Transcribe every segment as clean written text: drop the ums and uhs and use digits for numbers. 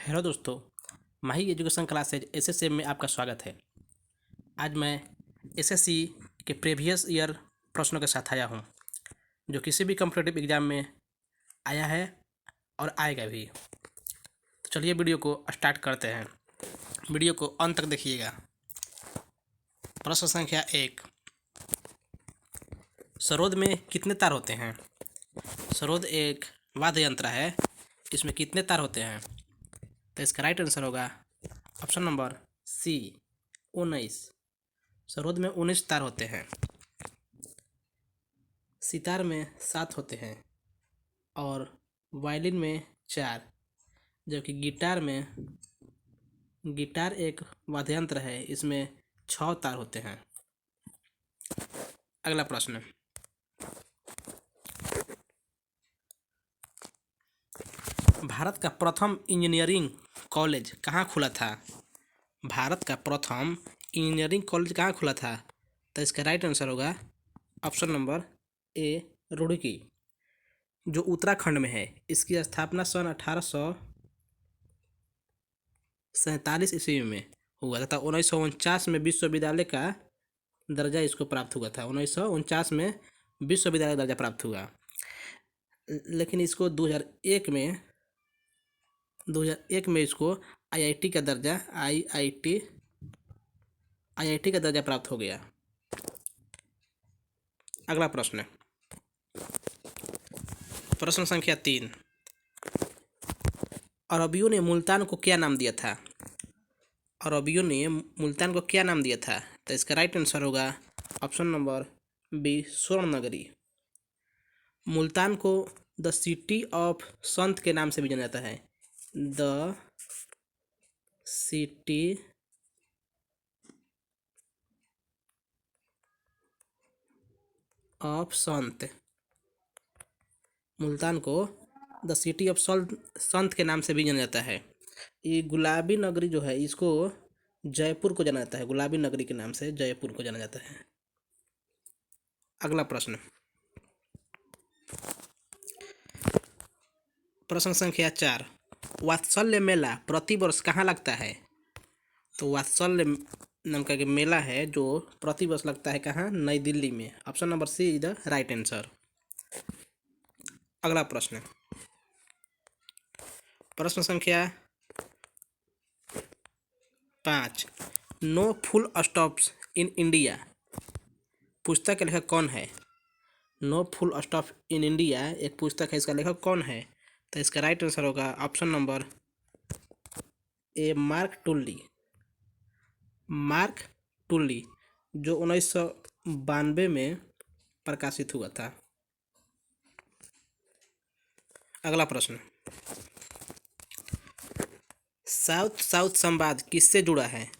Hello दोस्तों, माही education classes SSC में आपका स्वागत है। आज मैं एसएससी के प्रीवियस ईयर प्रश्नों के साथ आया हूँ, जो किसी भी कॉम्पिटिटिव एग्ज़ाम में आया है और आएगा भी। तो चलिए वीडियो को स्टार्ट करते हैं। वीडियो को अंत तक देखिएगा। प्रश्न संख्या 1, सरोद में कितने तार होते हैं? सरोद एक वाद्य यंत्र है, इसमें कितने तार होते हैं? तो इसका राइट आंसर होगा ऑप्शन नंबर सी, 19। सरोद में 19 तार होते हैं। सितार में 7 होते हैं और वायलिन में 4, जबकि गिटार एक वाद्य यंत्र है, इसमें 6 तार होते हैं। अगला प्रश्न, भारत का प्रथम इंजीनियरिंग कॉलेज कहाँ खुला था? भारत का प्रथम इंजीनियरिंग कॉलेज कहाँ खुला था? तो इसका राइट आंसर होगा ऑप्शन नंबर ए, रुड़की, जो उत्तराखंड में है। इसकी स्थापना सन 1847 ईस्वी में हुआ तथा 1949 में विश्वविद्यालय का दर्जा इसको प्राप्त हुआ था। 1949 में विश्वविद्यालय दर्जा प्राप्त हुआ, लेकिन इसको 2001 में इसको आईआईटी का दर्जा प्राप्त हो गया। अगला प्रश्न, प्रश्न संख्या 3, अरबियों ने मुल्तान को क्या नाम दिया था? अरबियों ने मुल्तान को क्या नाम दिया था? तो इसका राइट आंसर होगा ऑप्शन नंबर बी, स्वर्ण नगरी। मुल्तान को द सिटी ऑफ संत के नाम से भी जाना जाता है। द सिटी ऑफ संत, मुल्तान को द सिटी ऑफ संत के नाम से भी जाना जाता है। ये गुलाबी नगरी जो है, इसको जयपुर को जाना जाता है। गुलाबी नगरी के नाम से जयपुर को जाना जाता है। अगला प्रश्न, प्रश्न संख्या 4, वात्सल्य मेला प्रतिवर्ष कहाँ लगता है? तो वात्सल्य नाम का एक मेला है जो प्रतिवर्ष लगता है कहाँ? नई दिल्ली में। Option number C is the right answer. अगला प्रश्न, प्रश्न संख्या 5, no full stops in India पुस्तक के लेखक कौन है? No full stop in India एक पुस्तक है, इसका लेखक कौन है? तो इसका राइट आंसर होगा option number A, Mark Tully, जो 1992 में प्रकाशित हुआ था। अगला प्रश्न, साउथ साउथ संवाद किससे जुड़ा है?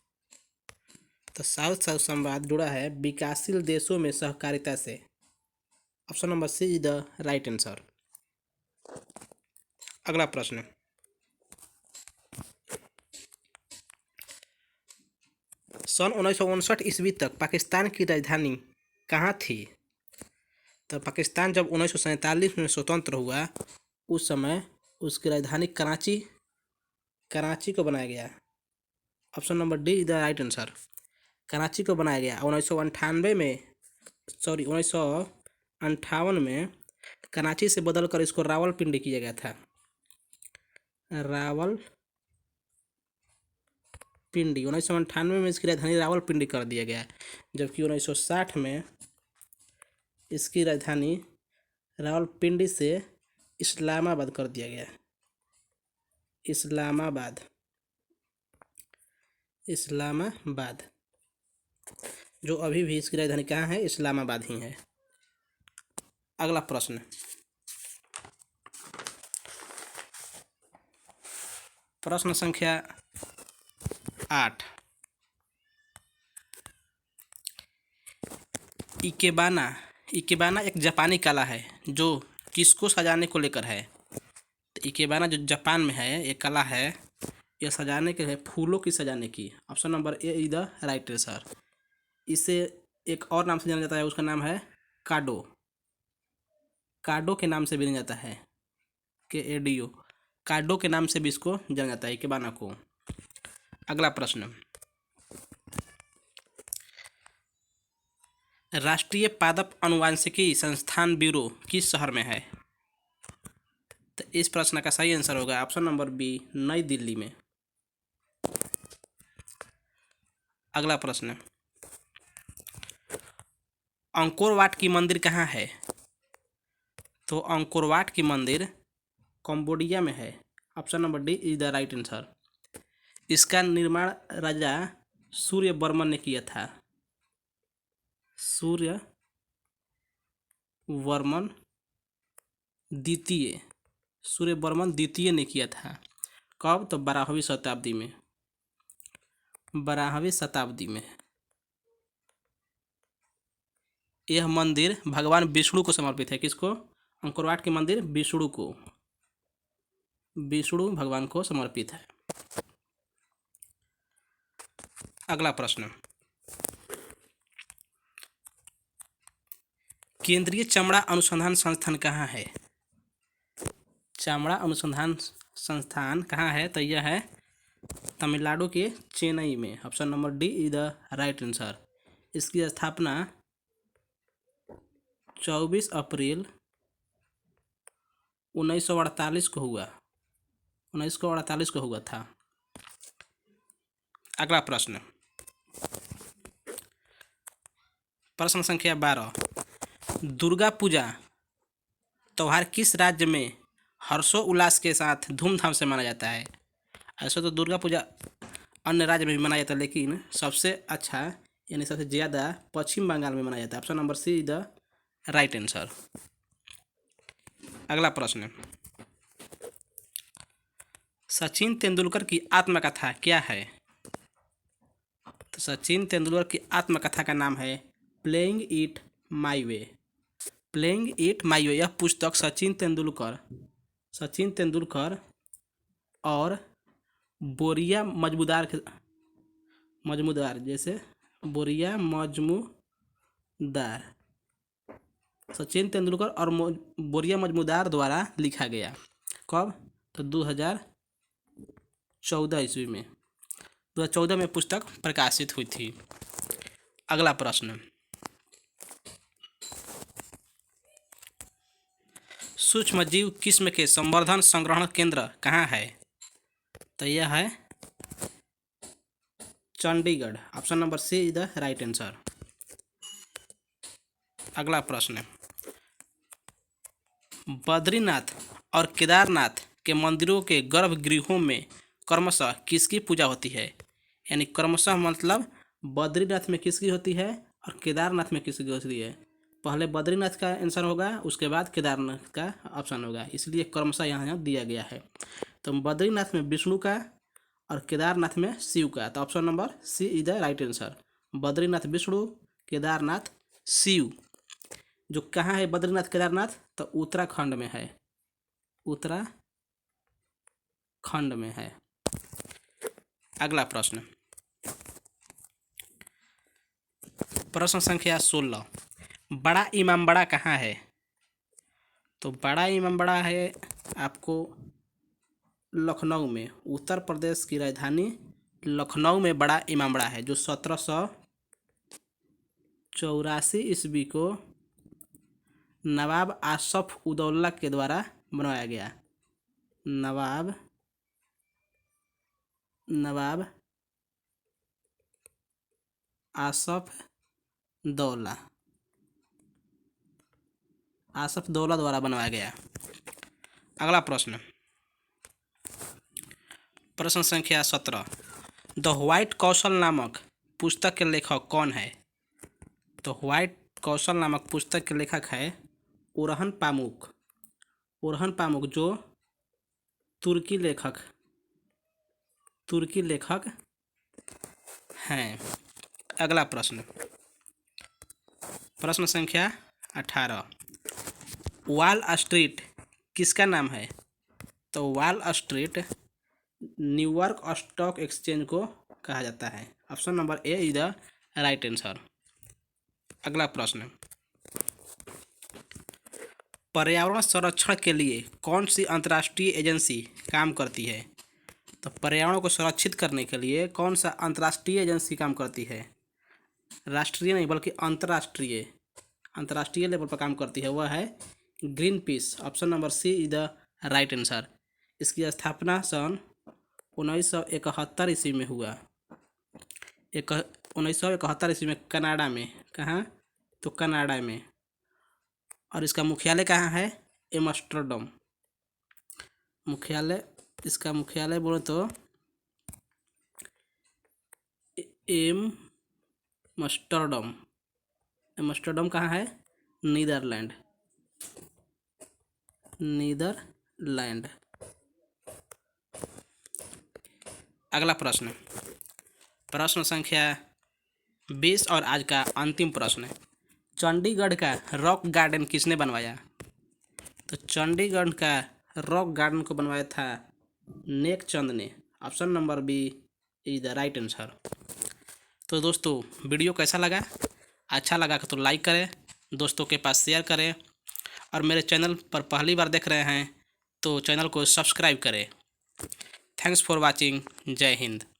तो साउथ साउथ संवाद जुड़ा है विकासशील देशों में सहकारिता से। Option number C is the right answer. अगला प्रश्न, सन 1959 ईस्वी तक पाकिस्तान की राजधानी कहाँ थी? तो पाकिस्तान जब 1947 में स्वतंत्र हुआ, उस समय उसकी राजधानी कराची को बनाया गया। Option number D is the right answer. Karachi को बनाया गया। 1958 में कराची से बदलकर इसको रावलपिंडी किया गया था। रावलपिंडी 1998 में इसकी राजधानी रावलपिंडी कर दिया गया, जबकि 1960 में इसकी राजधानी रावलपिंडी से इस्लामाबाद कर दिया गया। इस्लामाबाद, जो अभी भी इसकी राजधानी कहाँ है? इस्लामाबाद ही है। अगला प्रश्न, प्रश्न संख्या 8, इकेबाना एक जापानी कला है जो किसको सजाने को लेकर है? तो इकेबाना जो जापान में है, एक कला है, यह सजाने के है, फूलों की सजाने की। Option number A is the right answer. इसे एक और नाम से जाना जाता है, उसका नाम है काडो के नाम से भी जाना जाता है, KADO। कार्डो के नाम से भी इसको जाना जाता है, इकेबाना को। अगला प्रश्न, राष्ट्रीय पादप अनुवांशिकी संस्थान ब्यूरो किस शहर में है? तो इस प्रश्न का सही आंसर होगा ऑप्शन नंबर बी, नई दिल्ली में। अगला प्रश्न, अंकोर वाट की मंदिर कहाँ है? तो अंकोर वाट की मंदिर कंबोडिया में है। Option number D is the right answer. इसका निर्माण राजा सूर्यवर्मन ने किया था। सूर्यवर्मन द्वितीय, सूर्यवर्मन द्वितीय ने किया था। कब? तो 12वीं शताब्दी में। 12वीं शताब्दी में यह मंदिर भगवान विष्णु को समर्पित है। किसको? अंकोर वाट की मंदिर विष्णु को, विष्णु भगवान को समर्पित है। अगला प्रश्न, केंद्रीय चमड़ा अनुसंधान संस्थान कहाँ है? चमड़ा अनुसंधान संस्थान कहाँ है? तो यह है तमिलनाडु के चेन्नई में। Option number D is the right answer. इसकी स्थापना 24 अप्रैल 1948 को हुआ, 1948 को हुआ था। अगला प्रश्न, प्रश्न संख्या 12, दुर्गा पूजा त्योहार किस राज्य में हर्षोल्लास के साथ धूमधाम से मनाया जाता है? ऐसे तो दुर्गा पूजा अन्य राज्य में भी मनाया जाता है, लेकिन सबसे अच्छा यानी सबसे ज़्यादा पश्चिम बंगाल में मनाया जाता है। Option number C is the right answer. अगला प्रश्न, सचिन तेंदुलकर की आत्मकथा क्या है? तो सचिन तेंदुलकर की आत्मकथा का नाम है playing it my way. Playing it my way. यह पुस्तक सचिन तेंदुलकर और बोरिया मजमूदार जैसे बोरिया मजमूदार, सचिन तेंदुलकर और बोरिया मजमूदार द्वारा लिखा गया। कब? तो 2014 ईस्वी में, 2014 में पुस्तक प्रकाशित हुई थी। अगला प्रश्न, सूक्ष्म जीव किस्म के संवर्धन संग्रहण केंद्र कहाँ है? तो यह है Chandigarh. Option number C is the right answer. अगला प्रश्न, बद्रीनाथ और केदारनाथ के मंदिरों के गर्भगृहों में क्रमशः किसकी पूजा होती है? यानी क्रमशः मतलब बद्रीनाथ में किसकी होती है और केदारनाथ में किसकी होती है? पहले बद्रीनाथ का आंसर होगा, उसके बाद केदारनाथ का ऑप्शन होगा, इसलिए क्रमशः यहाँ दिया गया है। तो बद्रीनाथ में विष्णु का और केदारनाथ में शिव का। तो option number C is the right answer. Badrinath Vishnu, Kedarnath Shiva. जो कहाँ है बद्रीनाथ केदारनाथ? तो उत्तराखंड में है, उत्तराखंड में है। अगला प्रश्न, प्रश्न संख्या 16, बड़ा इमामबाड़ा कहाँ है? तो बड़ा इमामबाड़ा है आपको लखनऊ में, उत्तर प्रदेश की राजधानी लखनऊ में बड़ा इमामबाड़ा है, जो 1784 ईस्वी को नवाब आसफ उदौला के द्वारा बनवाया गया। नवाब आसफ दौला द्वारा बनवाया गया। अगला प्रश्न, प्रश्न संख्या 17, द व्हाइट कौशल नामक पुस्तक के लेखक कौन है? तो व्हाइट कौशल नामक पुस्तक के लेखक है ओरहन पामुक, जो तुर्की लेखक हैं। अगला प्रश्न, प्रश्न संख्या 18, वॉल स्ट्रीट किसका नाम है? तो wall street New York stock exchange को कहा जाता है। Option number A is the right answer. अगला प्रश्न, पर्यावरण संरक्षण के लिए कौन सी अंतर्राष्ट्रीय एजेंसी काम करती है? तो पर्यावरण को सुरक्षित करने के लिए कौन सा अंतर्राष्ट्रीय एजेंसी काम करती है? राष्ट्रीय नहीं बल्कि अंतर्राष्ट्रीय लेवल पर काम करती है, वह है Greenpeace. Option number C is the right answer. इसकी स्थापना सन 1971 ईस्वी में हुआ। 1971 ईस्वी में कनाडा में। कहाँ? तो कनाडा में। और इसका मुख्यालय कहाँ है? एम्स्टर्डम। इसका मुख्यालय बोले तो एम्स्टर्डम कहाँ है? नीदरलैंड। अगला प्रश्न संख्या 20 और आज का अंतिम प्रश्न। चंडीगढ़ का रॉक गार्डन किसने बनवाया? तो चंडीगढ़ का रॉक गार्डन को बनवाया था नेकचंद ने। Option number B is the right answer. तो दोस्तों, वीडियो कैसा लगा? अच्छा लगा तो लाइक करें, दोस्तों के पास शेयर करें, और मेरे चैनल पर पहली बार देख रहे हैं तो चैनल को सब्सक्राइब करें। Thanks for watching. जय हिंद।